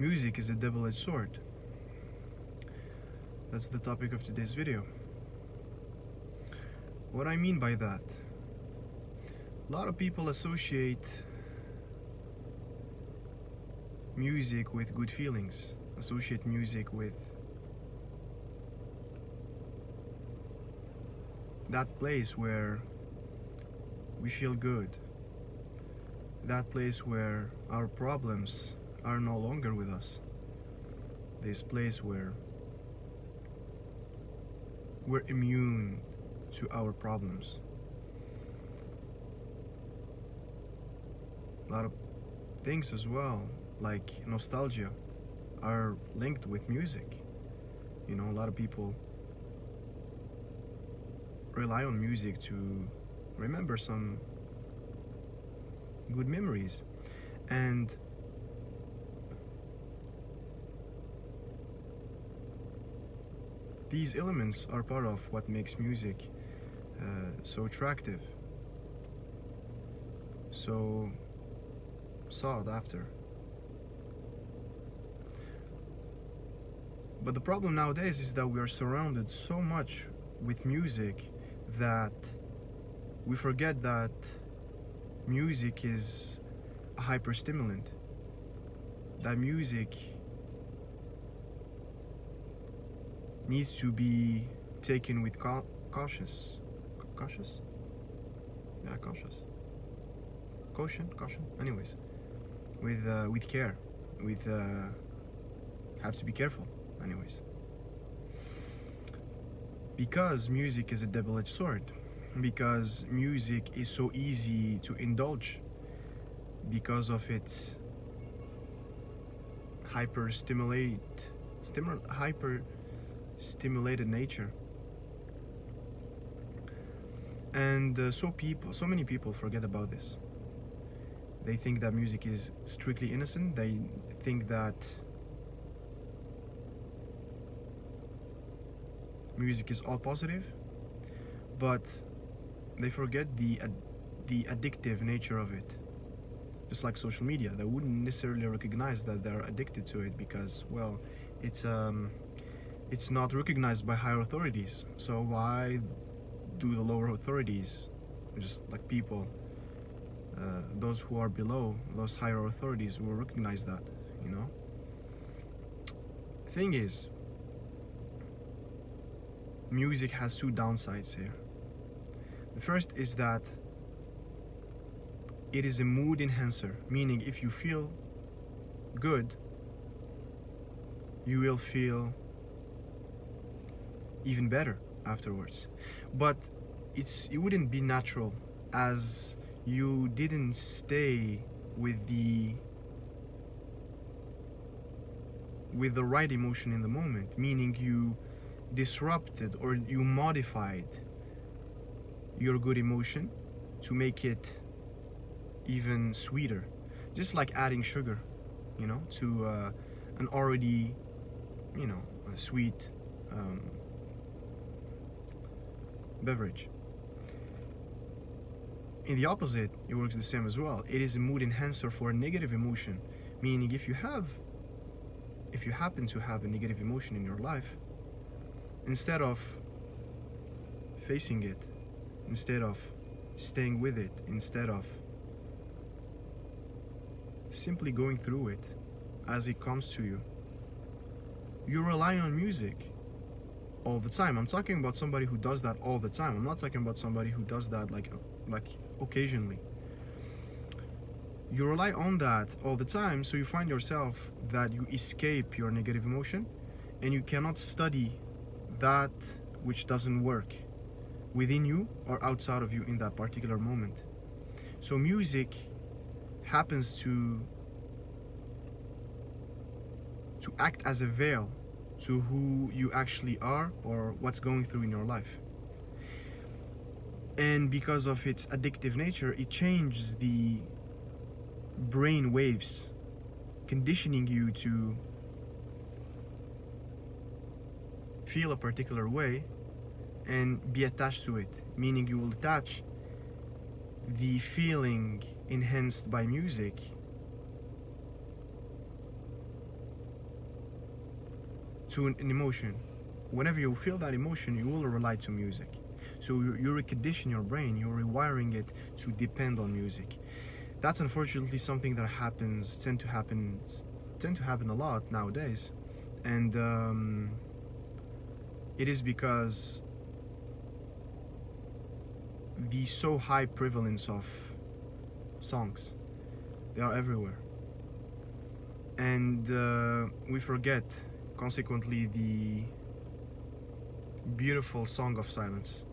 Music is a double-edged sword. That's the topic of today's video. What I mean by that, a lot of people associate music with good feelings, associate music with that place where we feel good, that place where our problems are no longer with us, this place where we're immune to our problems. A lot of things as well, like nostalgia, are linked with music. You know, a lot of people rely on music to remember some good memories. And these elements are part of what makes music so attractive, so sought after. But the problem nowadays is that we are surrounded so much with music that we forget that music is a hyperstimulant, that music needs to be taken with cautious? Yeah, cautious. Caution. Anyways, with care, have to be careful. Anyways, because music is a double-edged sword, because music is so easy to indulge, because of its hyper stimulated nature. And so many people forget about this. They think that music is strictly innocent. They think that music is all positive, but they forget the addictive nature of it. Just like social media, they wouldn't necessarily recognize that they're addicted to it because, well, it's not recognized by higher authorities. So why do the lower authorities, just like people, those who are below those higher authorities, will recognize that, you know? Thing is, music has two downsides here. The first is that it is a mood enhancer, meaning if you feel good, you will feel even better afterwards. But it wouldn't be natural, as you didn't stay with the right emotion in the moment, meaning you disrupted or you modified your good emotion to make it even sweeter, just like adding sugar, you know, to an already, you know, a sweet beverage. In the opposite, it works the same as well. It is a mood enhancer for a negative emotion, meaning if you happen to have a negative emotion in your life, instead of facing it, instead of staying with it, instead of simply going through it as it comes to you, you rely on music all the time. I'm talking about somebody who does that all the time. I'm not talking about somebody who does that like occasionally. You rely on that all the time, so you find yourself that you escape your negative emotion and you cannot study that which doesn't work within you or outside of you in that particular moment. So music happens to act as a veil to who you actually are or what's going through in your life. And because of its addictive nature, it changes the brain waves, conditioning you to feel a particular way and be attached to it, meaning you will attach the feeling enhanced by music to an emotion. Whenever you feel that emotion, you will rely to music. So you recondition your brain, you're rewiring it to depend on music. That's unfortunately something that tend to happen a lot nowadays, and it is because the so high prevalence of songs. They are everywhere, and we forget, consequently, the beautiful song of silence.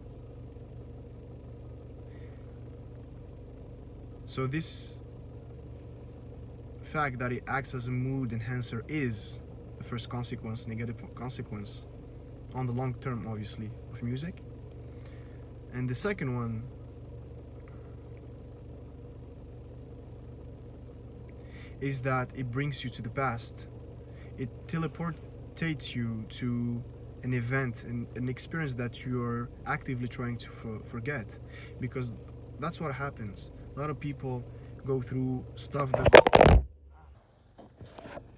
So this fact that it acts as a mood enhancer is the first consequence, negative consequence on the long term, obviously, of music. And the second one is that it brings you to the past. It teleportates you to an event, an experience that you're actively trying to forget, because that's what happens. A lot of people go through stuff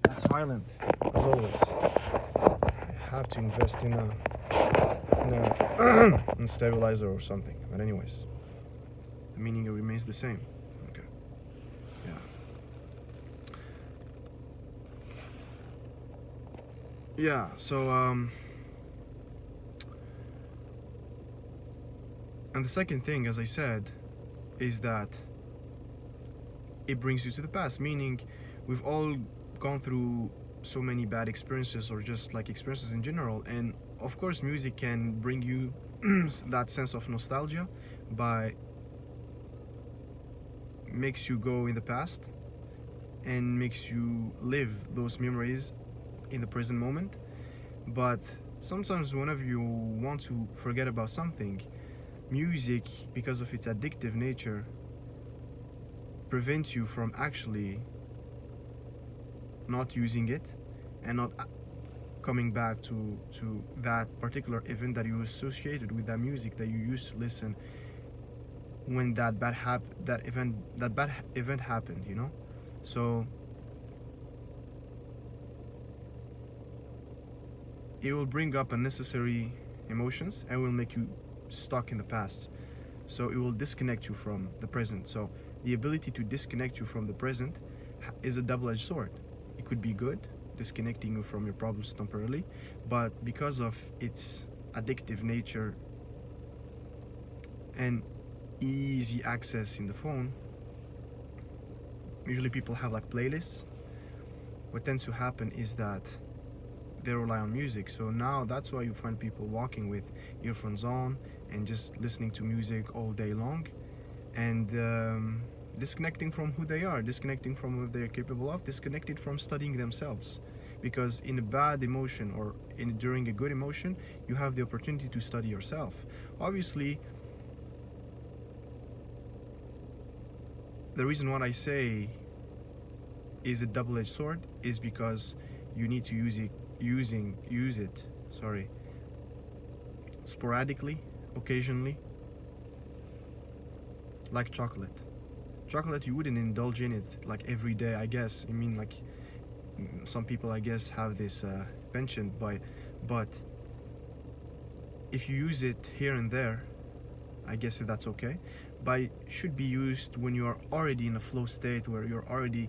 that's violent, as always. I have to invest in a stabilizer or something. But anyways, the meaning remains the same. Okay. Yeah. Yeah. So and the second thing, as I said, is that it brings you to the past, meaning we've all gone through so many bad experiences, or just like experiences in general, and of course music can bring you that sense of nostalgia by makes you go in the past and makes you live those memories in the present moment. But sometimes whenever you want to forget about something, music, because of its addictive nature, prevents you from actually not using it and not coming back to that particular event that you associated with that music that you used to listen when that bad event happened, you know. So it will bring up unnecessary emotions and will make you stuck in the past. So it will disconnect you from the present. So the ability to disconnect you from the present is a double-edged sword. It could be good, disconnecting you from your problems temporarily, but because of its addictive nature and easy access in the phone, usually people have like playlists. What tends to happen is that they rely on music. So now that's why you find people walking with earphones on and just listening to music all day long, and disconnecting from who they are, disconnecting from what they're capable of, disconnected from studying themselves. Because in a bad emotion or during a good emotion, you have the opportunity to study yourself. Obviously, the reason what I say is a double-edged sword is because you need to use it sporadically, occasionally, like chocolate. Chocolate, you wouldn't indulge in it like every day, I guess. I mean, like some people, I guess, have this penchant, but if you use it here and there, I guess that's okay. But it should be used when you are already in a flow state, where you're already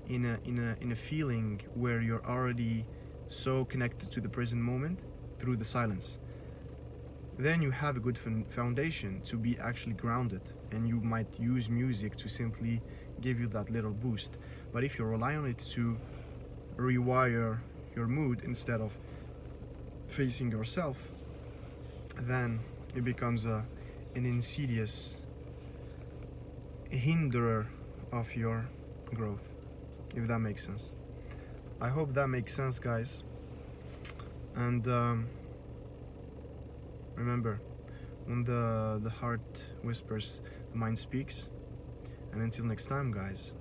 in a feeling where you're already so connected to the present moment through the silence. Then you have a good foundation to be actually grounded, and you might use music to simply give you that little boost. But if you rely on it to rewire your mood instead of facing yourself, then it becomes an insidious hinderer of your growth, if that makes sense. I hope that makes sense, guys. And remember, when the heart whispers, the mind speaks. And until next time, guys.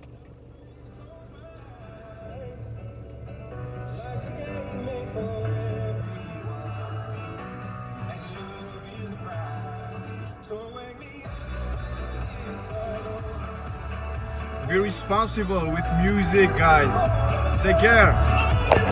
Be responsible with music, guys. Take care.